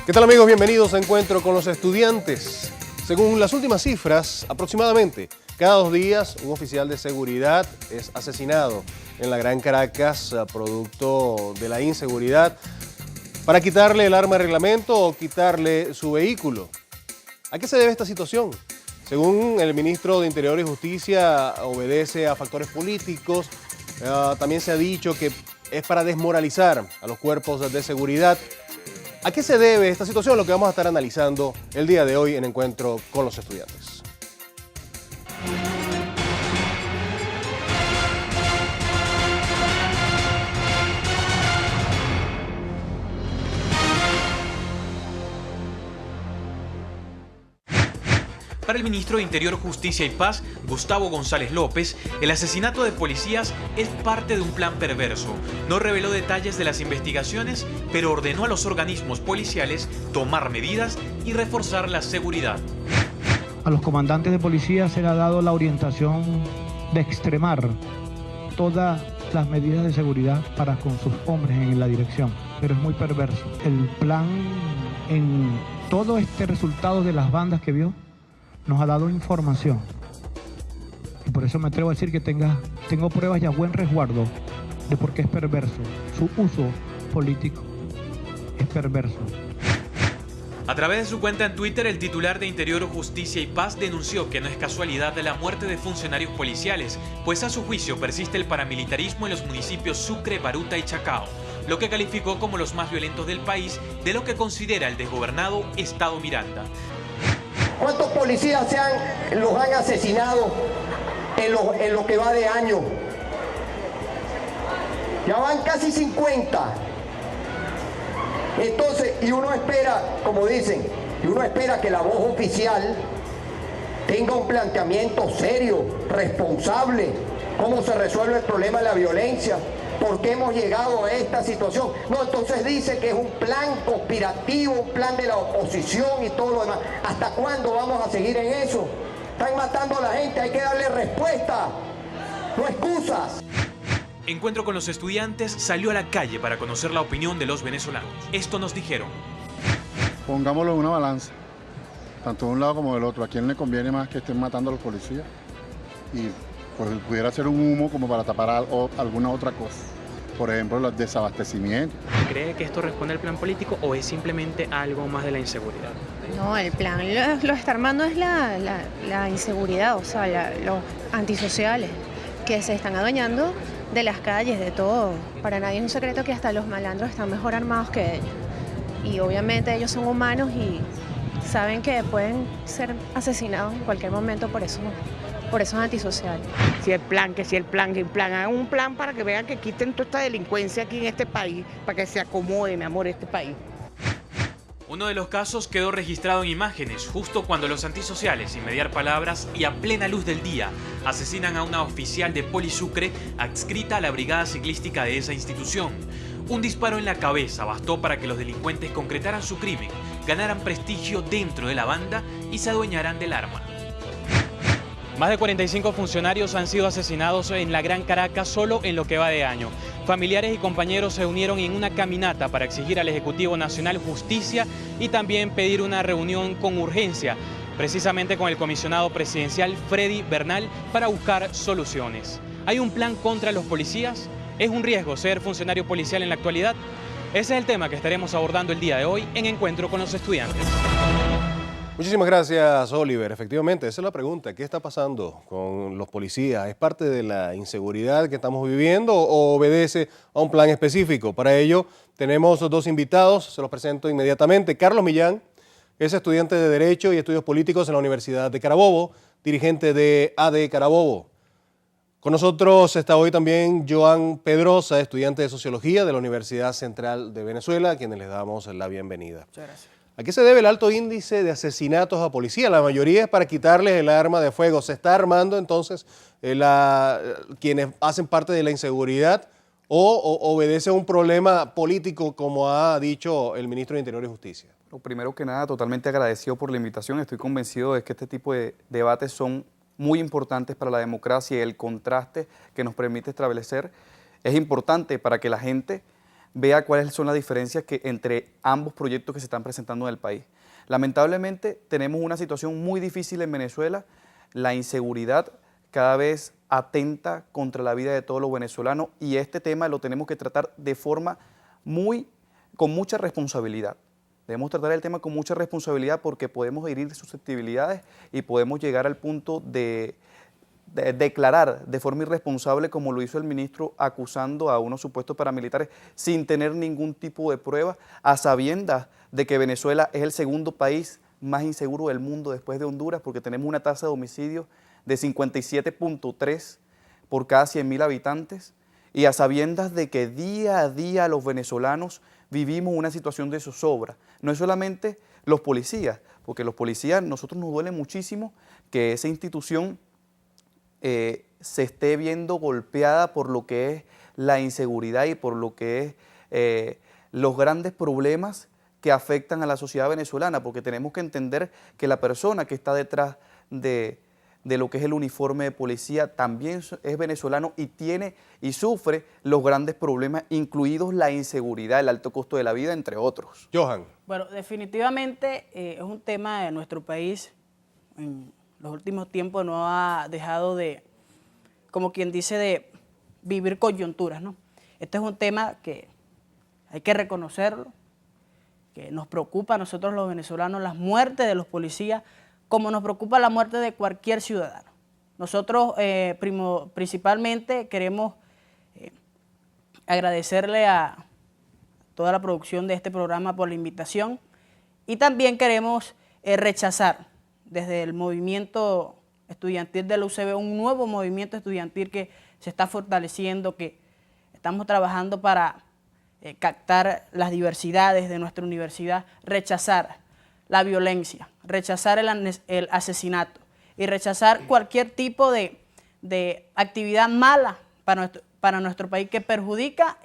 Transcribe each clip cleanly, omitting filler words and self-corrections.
¿Qué tal, amigos? Bienvenidos a Encuentro con los Estudiantes. Según las últimas cifras, aproximadamente cada 2 días un oficial de seguridad es asesinado en la Gran Caracas, producto de la inseguridad, para quitarle el arma de reglamento o quitarle su vehículo. ¿A qué se debe esta situación? Según el ministro de Interior y Justicia, obedece a factores políticos. También se ha dicho que es para desmoralizar a los cuerpos de seguridad. ¿A qué se debe esta situación? Lo que vamos a estar analizando el día de hoy en Encuentro con los Estudiantes. Para el ministro de Interior, Justicia y Paz, Gustavo González López, el asesinato de policías es parte de un plan perverso. No reveló detalles de las investigaciones, pero ordenó a los organismos policiales tomar medidas y reforzar la seguridad. A los comandantes de policía se le ha dado la orientación de extremar todas las medidas de seguridad para con sus hombres en la dirección, pero es muy perverso. El plan, en todo este resultado de las bandas que vio, nos ha dado información. Y por eso me atrevo a decir que tengo pruebas y a buen resguardo de por qué es perverso. Su uso político es perverso. A través de su cuenta en Twitter, el titular de Interior, Justicia y Paz denunció que no es casualidad de la muerte de funcionarios policiales, pues a su juicio persiste el paramilitarismo en los municipios Sucre, Baruta y Chacao, lo que calificó como los más violentos del país, de lo que considera el desgobernado Estado Miranda. ¿Cuántos policías los han asesinado en lo que va de año? Ya van casi 50. Entonces, y uno espera, como dicen, que la voz oficial tenga un planteamiento serio, responsable, cómo se resuelve el problema de la violencia, por qué hemos llegado a esta situación. No, entonces dice que es un plan conspirativo, un plan de la oposición y todo lo demás. ¿Hasta cuándo vamos a seguir en eso? Están matando a la gente, hay que darle respuesta, no excusas. Encuentro con los Estudiantes salió a la calle para conocer la opinión de los venezolanos. Esto nos dijeron. Pongámoslo en una balanza, tanto de un lado como del otro. ¿A quién le conviene más que estén matando a los policías? Y pues pudiera ser un humo como para tapar alguna otra cosa. Por ejemplo, el desabastecimiento. ¿Cree que esto responde al plan político o es simplemente algo más de la inseguridad? No, el plan lo está armando es la inseguridad, o sea, los antisociales que se están adueñando de las calles, de todo. Para nadie es un secreto que hasta los malandros están mejor armados que ellos. Y obviamente ellos son humanos y saben que pueden ser asesinados en cualquier momento por esos antisociales. Si el plan, hagan un plan para que vean que quiten toda esta delincuencia aquí en este país, para que se acomode, mi amor, este país. Uno de los casos quedó registrado en imágenes, justo cuando los antisociales, sin mediar palabras y a plena luz del día, asesinan a una oficial de Polisucre adscrita a la brigada ciclística de esa institución. Un disparo en la cabeza bastó para que los delincuentes concretaran su crimen, ganaran prestigio dentro de la banda y se adueñaran del arma. Más de 45 funcionarios han sido asesinados en la Gran Caracas solo en lo que va de año. Familiares y compañeros se unieron en una caminata para exigir al Ejecutivo Nacional justicia y también pedir una reunión con urgencia, precisamente con el comisionado presidencial Freddy Bernal, para buscar soluciones. ¿Hay un plan contra los policías? ¿Es un riesgo ser funcionario policial en la actualidad? Ese es el tema que estaremos abordando el día de hoy en Encuentro con los Estudiantes. Muchísimas gracias, Oliver. Efectivamente, esa es la pregunta. ¿Qué está pasando con los policías? ¿Es parte de la inseguridad que estamos viviendo o obedece a un plan específico? Para ello, tenemos 2 invitados. Se los presento inmediatamente. Carlos Millán es estudiante de Derecho y Estudios Políticos en la Universidad de Carabobo, dirigente de AD Carabobo. Con nosotros está hoy también Joan Pedrosa, estudiante de Sociología de la Universidad Central de Venezuela, a quienes les damos la bienvenida. Muchas gracias. ¿A qué se debe el alto índice de asesinatos a policía? La mayoría es para quitarles el arma de fuego. ¿Se está armando entonces quienes hacen parte de la inseguridad o obedece a un problema político, como ha dicho el ministro de Interior y Justicia? Lo primero que nada, totalmente agradecido por la invitación. Estoy convencido de que este tipo de debates son muy importantes para la democracia y el contraste que nos permite establecer es importante para que la gente vea cuáles son las diferencias entre ambos proyectos que se están presentando en el país. Lamentablemente tenemos una situación muy difícil en Venezuela, la inseguridad cada vez atenta contra la vida de todos los venezolanos y este tema lo tenemos que tratar de forma con mucha responsabilidad. Debemos tratar el tema con mucha responsabilidad porque podemos herir susceptibilidades y podemos llegar al punto de declarar de forma irresponsable, como lo hizo el ministro, acusando a unos supuestos paramilitares sin tener ningún tipo de prueba, a sabiendas de que Venezuela es el segundo país más inseguro del mundo después de Honduras, porque tenemos una tasa de homicidio de 57.3 por cada 100.000 habitantes, y a sabiendas de que día a día los venezolanos vivimos una situación de zozobra. No es solamente los policías, porque los policías, nosotros nos duele muchísimo que esa institución se esté viendo golpeada por lo que es la inseguridad y por lo que es los grandes problemas que afectan a la sociedad venezolana, porque tenemos que entender que la persona que está detrás de lo que es el uniforme de policía también es venezolano y tiene y sufre los grandes problemas, incluidos la inseguridad, el alto costo de la vida, entre otros. Johan. Bueno, definitivamente es un tema de nuestro país. En los últimos tiempos no ha dejado de, como quien dice, de vivir coyunturas, ¿no? Este es un tema que hay que reconocerlo, que nos preocupa a nosotros los venezolanos, las muertes de los policías, como nos preocupa la muerte de cualquier ciudadano. Nosotros principalmente queremos agradecerle a toda la producción de este programa por la invitación y también queremos rechazar desde el movimiento estudiantil de la UCB, un nuevo movimiento estudiantil que se está fortaleciendo, que estamos trabajando para captar las diversidades de nuestra universidad, rechazar la violencia, rechazar el asesinato y rechazar cualquier tipo de actividad mala para nuestro país que perjudica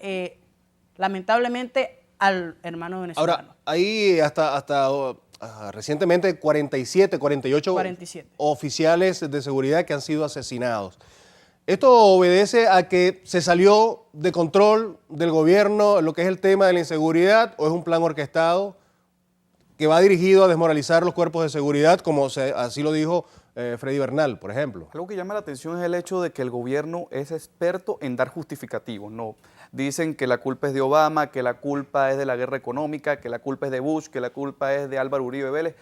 lamentablemente al hermano venezolano. Ahora, ahí hasta recientemente 47 oficiales de seguridad que han sido asesinados. ¿Esto obedece a que se salió de control del gobierno lo que es el tema de la inseguridad o es un plan orquestado que va dirigido a desmoralizar los cuerpos de seguridad, como así lo dijo Freddy Bernal, por ejemplo? Algo que llama la atención es el hecho de que el gobierno es experto en dar justificativos. No, dicen que la culpa es de Obama, que la culpa es de la guerra económica, que la culpa es de Bush, que la culpa es de Álvaro Uribe Vélez.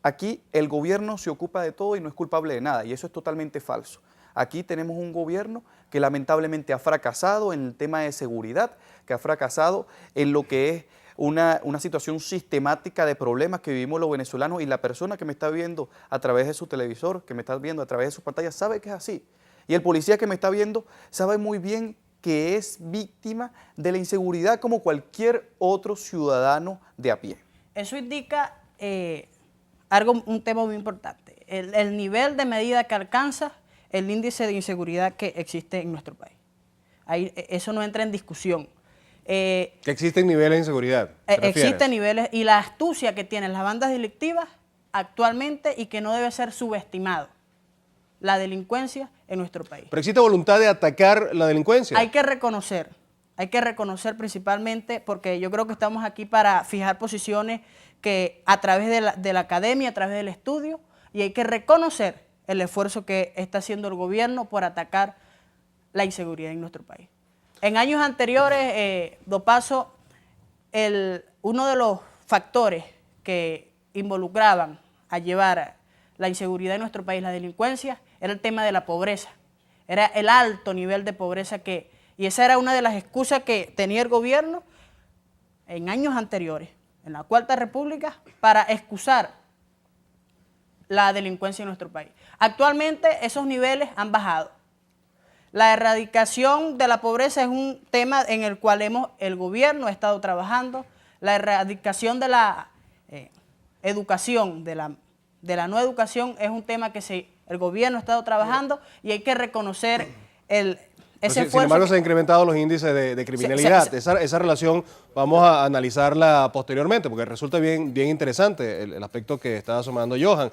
Aquí el gobierno se ocupa de todo y no es culpable de nada, y eso es totalmente falso. Aquí tenemos un gobierno que lamentablemente ha fracasado en el tema de seguridad, que ha fracasado en lo que es una situación sistemática de problemas que vivimos los venezolanos, y la persona que me está viendo a través de su televisor, que me está viendo a través de su pantalla, sabe que es así. Y el policía que me está viendo sabe muy bien que es víctima de la inseguridad como cualquier otro ciudadano de a pie. Eso indica un tema muy importante, el nivel de medida que alcanza el índice de inseguridad que existe en nuestro país. Ahí, eso no entra en discusión. Que existen niveles de inseguridad. Existen niveles, y la astucia que tienen las bandas delictivas actualmente, y que no debe ser subestimado, la delincuencia en nuestro país. ¿Pero existe voluntad de atacar la delincuencia? Hay que reconocer principalmente, porque yo creo que estamos aquí para fijar posiciones que a través de la academia, a través del estudio, y hay que reconocer el esfuerzo que está haciendo el gobierno por atacar la inseguridad en nuestro país. En años anteriores, Dopaso, uno de los factores que involucraban a llevar la inseguridad en nuestro país, la delincuencia, era el tema de la pobreza. Era el alto nivel de pobreza y esa era una de las excusas que tenía el gobierno en años anteriores, en la Cuarta República, para excusar la delincuencia en nuestro país. Actualmente esos niveles han bajado. La erradicación de la pobreza es un tema en el cual el gobierno ha estado trabajando. La erradicación de la educación, de la no educación, es un tema que el gobierno ha estado trabajando, y hay que reconocer ese esfuerzo. Sin embargo, se han incrementado los índices de criminalidad. Esa relación vamos a analizarla posteriormente, porque resulta bien interesante el aspecto que está asomando Johan.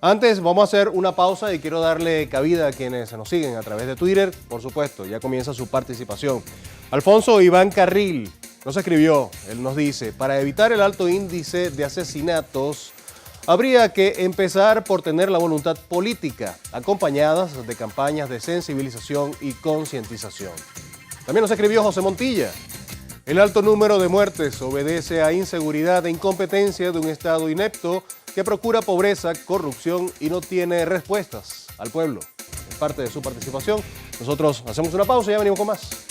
Antes vamos a hacer una pausa y quiero darle cabida a quienes nos siguen a través de Twitter. Por supuesto, ya comienza su participación. Alfonso Iván Carril Nos escribió, él nos dice, para evitar el alto índice de asesinatos, habría que empezar por tener la voluntad política, acompañadas de campañas de sensibilización y concientización. También nos escribió José Montilla. El alto número de muertes obedece a inseguridad e incompetencia de un Estado inepto que procura pobreza, corrupción y no tiene respuestas al pueblo. Es parte de su participación. Nosotros hacemos una pausa y ya venimos con más.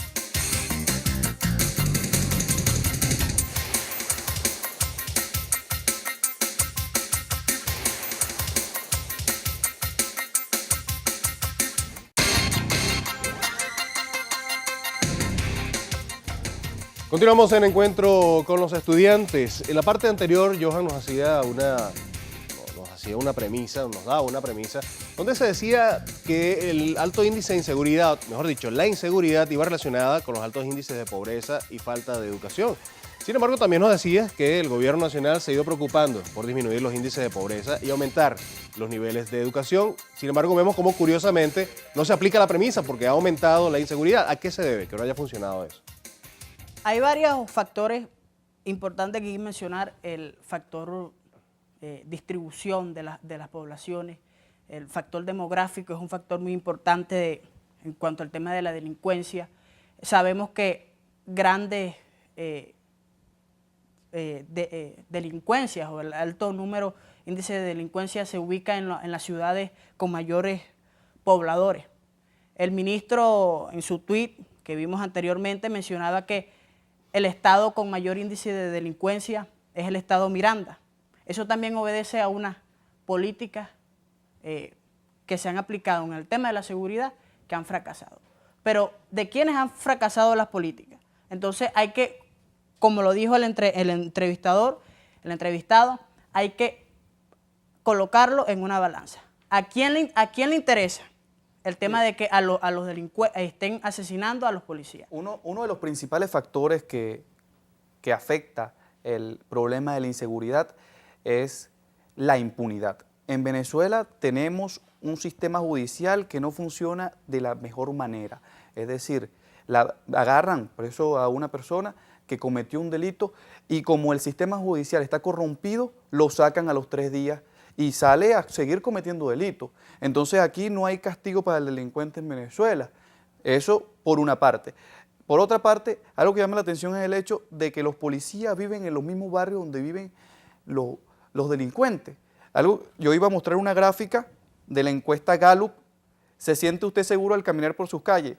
Continuamos en Encuentro con los Estudiantes. En la parte anterior, Johan nos daba una premisa, donde se decía que el alto índice de inseguridad, mejor dicho, la inseguridad iba relacionada con los altos índices de pobreza y falta de educación. Sin embargo, también nos decía que el gobierno nacional se ha ido preocupando por disminuir los índices de pobreza y aumentar los niveles de educación. Sin embargo, vemos cómo curiosamente no se aplica la premisa porque ha aumentado la inseguridad. ¿A qué se debe que no haya funcionado eso? Hay varios factores importantes que hay que mencionar. El factor distribución de las poblaciones, el factor demográfico es un factor muy importante en cuanto al tema de la delincuencia. Sabemos que grandes delincuencias o el alto índice de delincuencia se ubica en las ciudades con mayores pobladores. El ministro en su tuit que vimos anteriormente mencionaba que el estado con mayor índice de delincuencia es el estado Miranda. Eso también obedece a unas políticas que se han aplicado en el tema de la seguridad que han fracasado. Pero ¿de quiénes han fracasado las políticas? Entonces hay que, como lo dijo el entrevistado, hay que colocarlo en una balanza. ¿A quién le interesa el tema de que a los delincuentes estén asesinando a los policías? Uno de los principales factores que afecta el problema de la inseguridad es la impunidad. En Venezuela tenemos un sistema judicial que no funciona de la mejor manera. Es decir, agarran preso a una persona que cometió un delito y como el sistema judicial está corrompido, lo sacan a los 3 días y sale a seguir cometiendo delitos. Entonces aquí no hay castigo para el delincuente en Venezuela. Eso por una parte. Por otra parte, algo que llama la atención es el hecho de que los policías viven en los mismos barrios donde viven los delincuentes. Yo iba a mostrar una gráfica de la encuesta Gallup. ¿Se siente usted seguro al caminar por sus calles,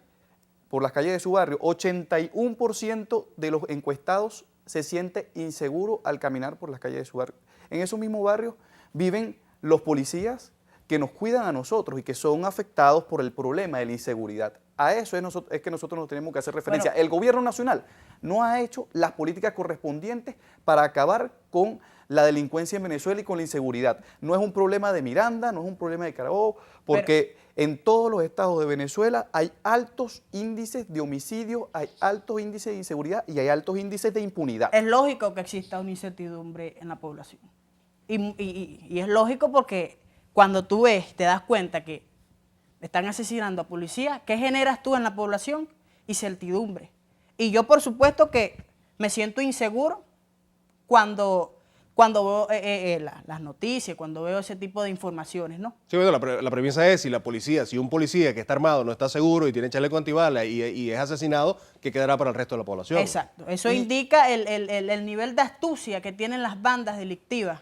por las calles de su barrio? 81% de los encuestados se siente inseguro al caminar por las calles de su barrio. En esos mismos barrios viven los policías que nos cuidan a nosotros y que son afectados por el problema de la inseguridad. A eso es que nosotros nos tenemos que hacer referencia. Bueno, el gobierno nacional no ha hecho las políticas correspondientes para acabar con la delincuencia en Venezuela y con la inseguridad. No es un problema de Miranda, no es un problema de Carabobo, porque en todos los estados de Venezuela hay altos índices de homicidio, hay altos índices de inseguridad y hay altos índices de impunidad. Es lógico que exista una incertidumbre en la población. Y es lógico porque cuando tú ves, te das cuenta que están asesinando a policías, ¿qué generas tú en la población? Incertidumbre. Y yo, por supuesto, que me siento inseguro cuando veo las noticias, cuando veo ese tipo de informaciones, ¿no? Sí, bueno, la premisa es, si un policía que está armado no está seguro y tiene chaleco antibalas y es asesinado, ¿qué quedará para el resto de la población? Exacto. Eso indica el nivel de astucia que tienen las bandas delictivas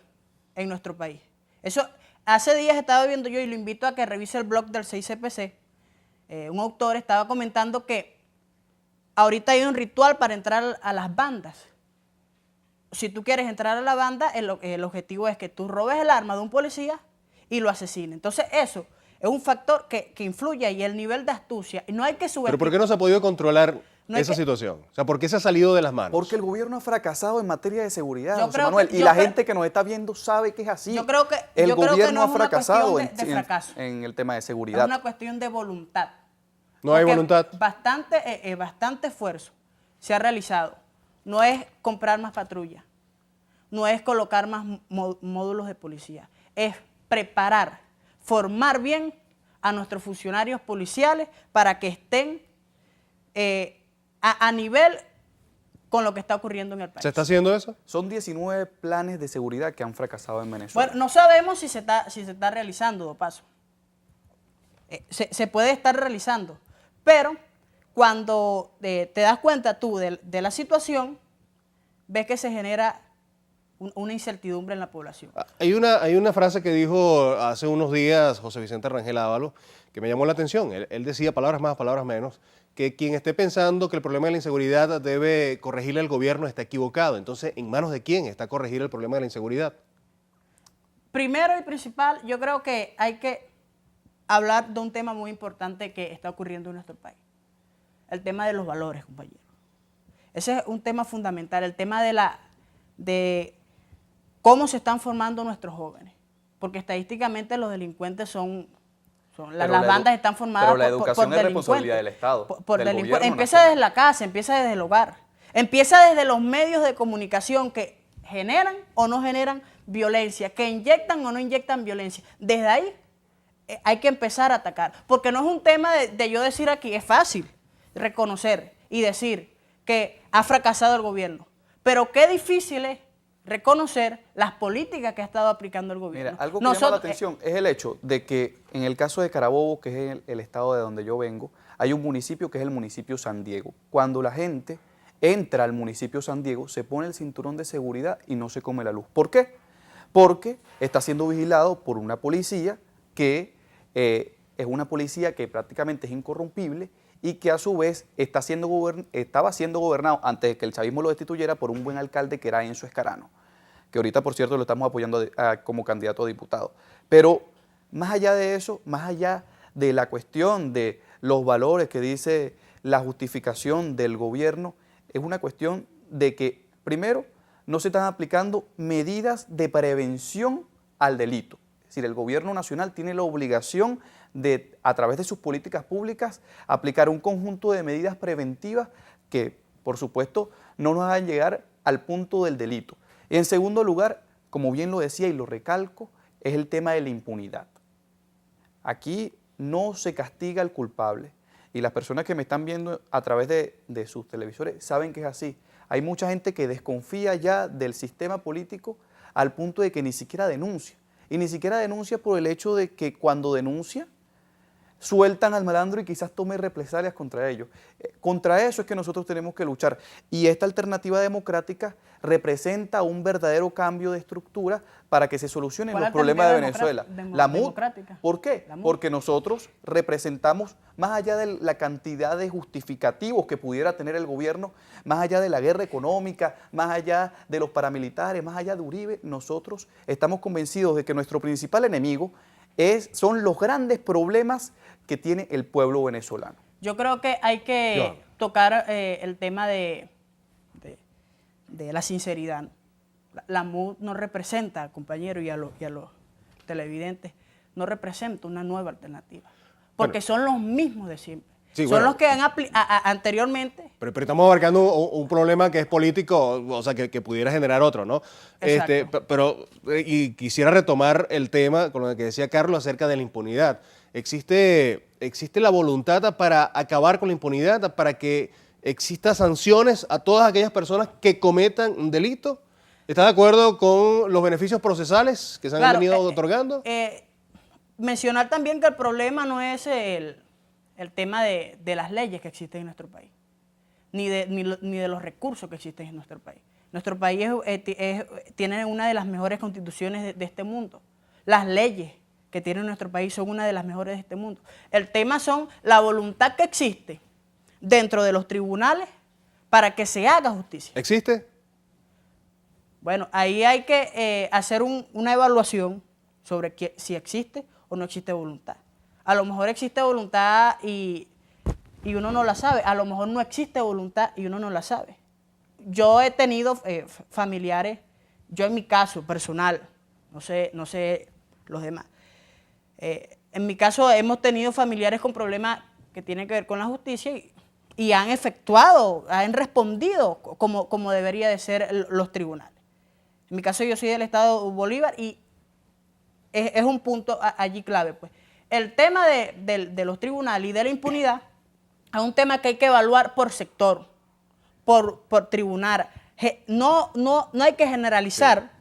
en nuestro país. Eso, hace días estaba viendo yo, y lo invito a que revise el blog del 6CPC, un autor estaba comentando que ahorita hay un ritual para entrar a las bandas. Si tú quieres entrar a la banda, el objetivo es que tú robes el arma de un policía y lo asesines. Entonces eso es un factor que influye y el nivel de astucia. Y no hay que subestimar. ¿Pero por qué no se ha podido controlar esa situación? O sea, ¿por qué se ha salido de las manos? Porque el gobierno ha fracasado en materia de seguridad, José Manuel, y la gente que nos está viendo sabe que es así. Yo creo que el gobierno no ha fracasado en el tema de seguridad. Es una cuestión de voluntad. No hay voluntad. Bastante esfuerzo se ha realizado. No es comprar más patrullas, no es colocar más módulos de policía, es preparar, formar bien a nuestros funcionarios policiales para que estén a nivel con lo que está ocurriendo en el país. ¿Se está haciendo eso? Son 19 planes de seguridad que han fracasado en Venezuela. Bueno, no sabemos si se está realizando, de paso. Se puede estar realizando, pero cuando te das cuenta tú de la situación, ves que se genera una incertidumbre en la población. Hay una frase que dijo hace unos días José Vicente Rangel Ábalos que me llamó la atención. Él decía, palabras más, palabras menos, que quien esté pensando que el problema de la inseguridad debe corregirle al gobierno está equivocado. Entonces, ¿en manos de quién está corregir el problema de la inseguridad? Primero y principal, yo creo que hay que hablar de un tema muy importante que está ocurriendo en nuestro país. El tema de los valores, compañeros. Ese es un tema fundamental, el tema de cómo se están formando nuestros jóvenes. Porque estadísticamente los delincuentes las bandas están formadas por delincuentes. Pero la educación es responsabilidad del Estado, del gobierno empieza nacional. desde la casa, empieza desde el hogar. Empieza desde los medios de comunicación que generan o no generan violencia, que inyectan o no inyectan violencia. Desde ahí hay que empezar a atacar. Porque no es un tema de yo decir aquí, es fácil reconocer y decir que ha fracasado el gobierno. Pero qué difícil es reconocer las políticas que ha estado aplicando el gobierno. Mira, algo que llama la atención es el hecho de que en el caso de Carabobo, que es el estado de donde yo vengo, hay un municipio que es el municipio San Diego. Cuando la gente entra al municipio San Diego, se pone el cinturón de seguridad y no se come la luz. ¿Por qué? Porque está siendo vigilado por una policía que es una policía que prácticamente es incorrompible y que a su vez estaba siendo gobernado antes de que el chavismo lo destituyera por un buen alcalde que era Enzo Escarano, que ahorita por cierto lo estamos apoyando como candidato a diputado. Pero más allá de eso, más allá de la cuestión de los valores que dice la justificación del gobierno, es una cuestión de que primero no se están aplicando medidas de prevención al delito. Es decir, el gobierno nacional tiene la obligación de, a través de sus políticas públicas, aplicar un conjunto de medidas preventivas que, por supuesto, no nos hagan llegar al punto del delito. En segundo lugar, como bien lo decía y lo recalco, es el tema de la impunidad. Aquí no se castiga al culpable y las personas que me están viendo a través de sus televisores saben que es así. Hay mucha gente que desconfía ya del sistema político al punto de que ni siquiera denuncia. Y ni siquiera denuncia por el hecho de que cuando denuncia, sueltan al malandro y quizás tome represalias contra ellos. Contra eso es que nosotros tenemos que luchar. Y esta alternativa democrática representa un verdadero cambio de estructura para que se solucionen los problemas de Venezuela. La MUD, ¿por qué? Porque nosotros representamos, más allá de la cantidad de justificativos que pudiera tener el gobierno, más allá de la guerra económica, más allá de los paramilitares, más allá de Uribe, nosotros estamos convencidos de que nuestro principal enemigo son los grandes problemas que tiene el pueblo venezolano. Yo creo que hay que tocar el tema de la sinceridad. La MUD no representa, compañeros, y a los televidentes, no representa una nueva alternativa. Porque son los mismos de siempre. Sí, son los que han anteriormente. Pero estamos abarcando un problema que es político, o sea, que pudiera generar otro, ¿no? Y quisiera retomar el tema con lo que decía Carlos acerca de la impunidad. ¿Existe la voluntad para acabar con la impunidad, para que existan sanciones a todas aquellas personas que cometan un delito? ¿Está de acuerdo con los beneficios procesales que se han venido otorgando? Mencionar también que el problema no es el tema de las leyes que existen en nuestro país, ni de los recursos que existen en nuestro país. Nuestro país tiene una de las mejores constituciones de este mundo. Las leyes que tiene nuestro país son una de las mejores de este mundo. El tema son la voluntad que existe dentro de los tribunales para que se haga justicia. ¿Existe? Bueno, ahí hay que hacer una evaluación sobre si existe o no existe voluntad. A lo mejor existe voluntad y uno no la sabe. A lo mejor no existe voluntad y uno no la sabe. Yo he tenido familiares, yo en mi caso personal, no sé los demás. En mi caso hemos tenido familiares con problemas que tienen que ver con la justicia y han respondido como debería de ser los tribunales. En mi caso yo soy del estado Bolívar y es un punto allí clave, pues. El tema de los tribunales y de la impunidad es un tema que hay que evaluar por sector, por tribunar. No hay que generalizar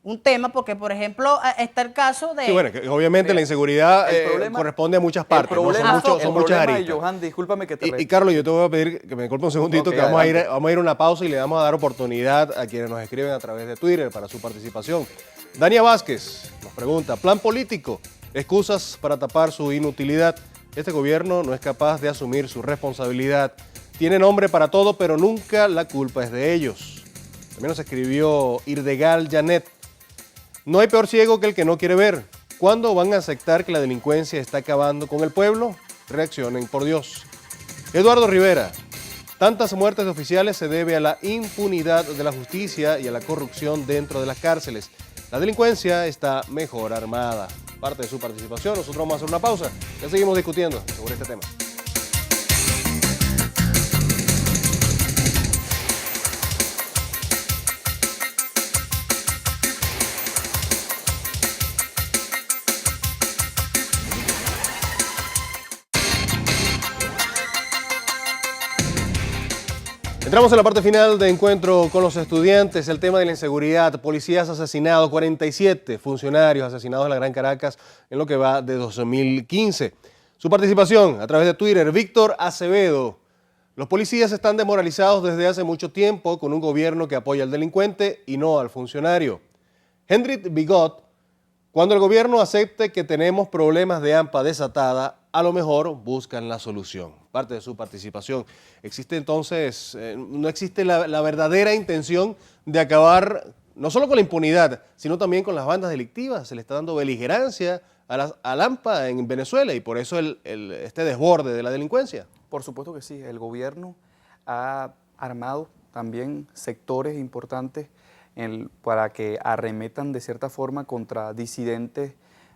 un tema porque, por ejemplo, está el caso de... Sí, bueno, que obviamente la inseguridad corresponde a muchas partes, son muchas aristas. Johan, discúlpame que te... Y Carlos, yo te voy a pedir que me disculpe un segundito, Okay, que vamos a ir a una pausa y le vamos a dar oportunidad a quienes nos escriben a través de Twitter para su participación. Dania Vázquez nos pregunta, plan político, excusas para tapar su inutilidad. Este gobierno no es capaz de asumir su responsabilidad. Tiene nombre para todo, pero nunca la culpa es de ellos. También nos escribió Irdegal Janet. No hay peor ciego que el que no quiere ver. ¿Cuándo van a aceptar que la delincuencia está acabando con el pueblo? Reaccionen, por Dios. Eduardo Rivera. Tantas muertes de oficiales se debe a la impunidad de la justicia y a la corrupción dentro de las cárceles. La delincuencia está mejor armada. Parte de su participación. Nosotros vamos a hacer una pausa. Ya seguimos discutiendo sobre este tema. Entramos en la parte final de Encuentro con los Estudiantes, el tema de la inseguridad, policías asesinados, 47 funcionarios asesinados en la Gran Caracas en lo que va de 2015. Su participación a través de Twitter, Víctor Acevedo. Los policías están desmoralizados desde hace mucho tiempo con un gobierno que apoya al delincuente y no al funcionario. Hendrik Bigot, cuando el gobierno acepte que tenemos problemas de AMPA desatada, a lo mejor buscan la solución. Parte de su participación. Existe entonces, no existe la verdadera intención de acabar no solo con la impunidad, sino también con las bandas delictivas. Se le está dando beligerancia al AMPA en Venezuela y por eso este desborde de la delincuencia. Por supuesto que sí. El gobierno ha armado también sectores importantes para que arremetan de cierta forma contra disidentes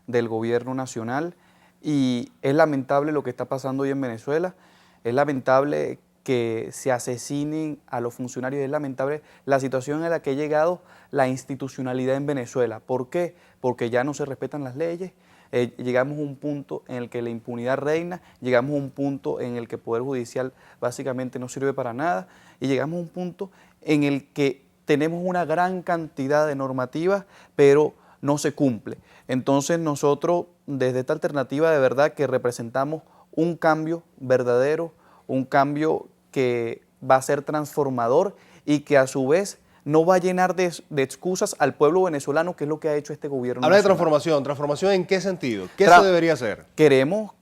del gobierno nacional. Y es lamentable lo que está pasando hoy en Venezuela, es lamentable que se asesinen a los funcionarios, es lamentable la situación en la que ha llegado la institucionalidad en Venezuela. ¿Por qué? Porque ya no se respetan las leyes, llegamos a un punto en el que la impunidad reina, llegamos a un punto en el que el Poder Judicial básicamente no sirve para nada y llegamos a un punto en el que tenemos una gran cantidad de normativas, pero no se cumple. Entonces nosotros desde esta alternativa de verdad que representamos un cambio verdadero, un cambio que va a ser transformador y que a su vez no va a llenar de excusas al pueblo venezolano, que es lo que ha hecho este gobierno. Habla de transformación. ¿Transformación en qué sentido? ¿Qué se debería hacer? Queremos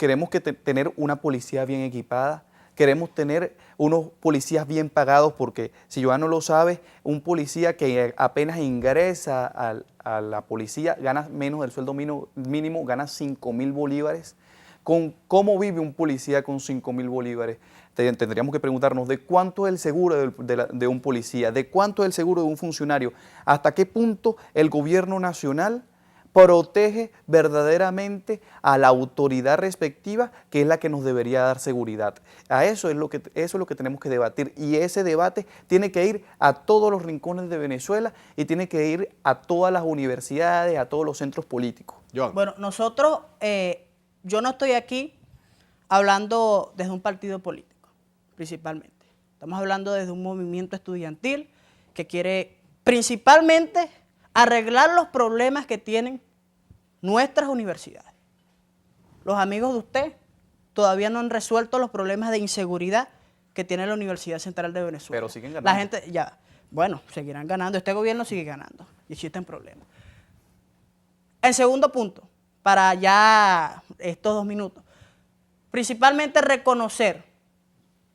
tener una policía bien equipada, queremos tener unos policías bien pagados, porque si Johan no lo sabe, un policía que apenas ingresa a la policía gana menos del sueldo mínimo, gana 5.000 bolívares. ¿Cómo vive un policía con 5.000 bolívares? Tendríamos que preguntarnos de cuánto es el seguro de un policía, de cuánto es el seguro de un funcionario, hasta qué punto el gobierno nacional protege verdaderamente a la autoridad respectiva, que es la que nos debería dar seguridad. Eso es lo que tenemos que debatir, y ese debate tiene que ir a todos los rincones de Venezuela y tiene que ir a todas las universidades, a todos los centros políticos. Johan. Bueno, nosotros, yo no estoy aquí hablando desde un partido político, principalmente. Estamos hablando desde un movimiento estudiantil que quiere principalmente arreglar los problemas que tienen nuestras universidades. Los amigos de usted todavía no han resuelto los problemas de inseguridad que tiene la Universidad Central de Venezuela. Pero siguen ganando. La gente, bueno, seguirán ganando. Este gobierno sigue ganando y existen problemas. El segundo punto, para ya estos 2 minutos, principalmente reconocer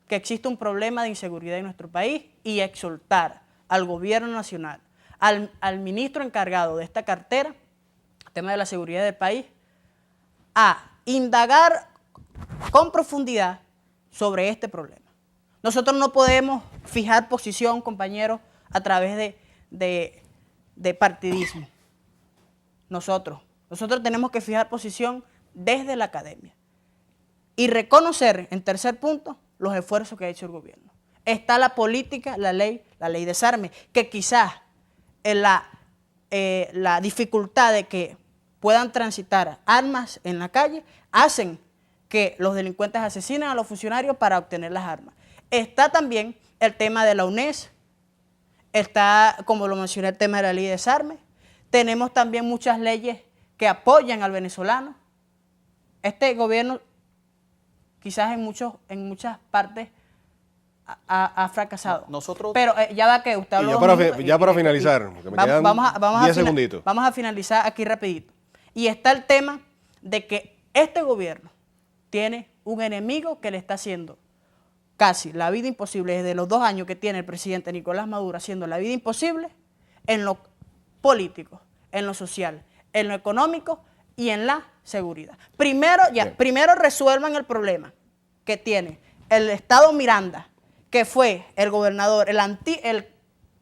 que existe un problema de inseguridad en nuestro país y exhortar al gobierno nacional, al ministro encargado de esta cartera, el tema de la seguridad del país, a indagar con profundidad sobre este problema. Nosotros no podemos fijar posición, compañeros, a través de partidismo. Nosotros tenemos que fijar posición desde la academia y reconocer, en tercer punto, los esfuerzos que ha hecho el gobierno. Está la política, la ley de desarme, que quizás en la dificultad de que puedan transitar armas en la calle hacen que los delincuentes asesinen a los funcionarios para obtener las armas. Está también el tema de la UNES, está, como lo mencioné, el tema de la ley de desarme. Tenemos también muchas leyes que apoyan al venezolano. Este gobierno quizás en muchas partes ha fracasado. Nosotros... Pero ya va que usted habló... Ya para finalizar, porque me quedan 10 segunditos. Vamos a finalizar aquí rapidito. Y está el tema de que este gobierno tiene un enemigo que le está haciendo casi la vida imposible desde los 2 años que tiene el presidente Nicolás Maduro, haciendo la vida imposible en lo político, en lo social, en lo económico y en la seguridad. Primero resuelvan el problema que tiene el Estado Miranda, que fue el gobernador, el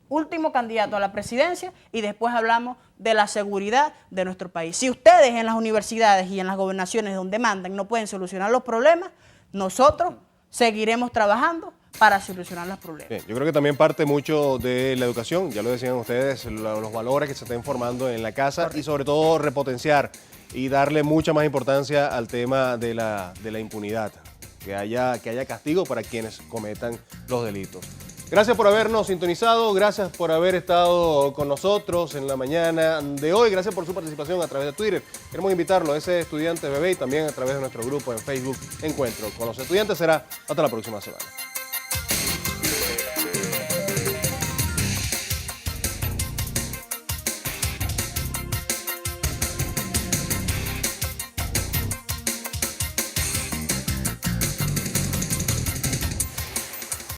último candidato a la presidencia, y después hablamos de la seguridad de nuestro país. Si ustedes en las universidades y en las gobernaciones donde mandan no pueden solucionar los problemas, nosotros seguiremos trabajando para solucionar los problemas. Bien, yo creo que también parte mucho de la educación, ya lo decían ustedes, los valores que se estén formando en la casa. Correcto. Y sobre todo repotenciar y darle mucha más importancia al tema de la impunidad, que haya castigo para quienes cometan los delitos. Gracias por habernos sintonizado, gracias por haber estado con nosotros en la mañana de hoy, gracias por su participación a través de Twitter. Queremos invitarlo a ese estudiante bebé y también a través de nuestro grupo en Facebook Encuentro con los Estudiantes. Será hasta la próxima semana.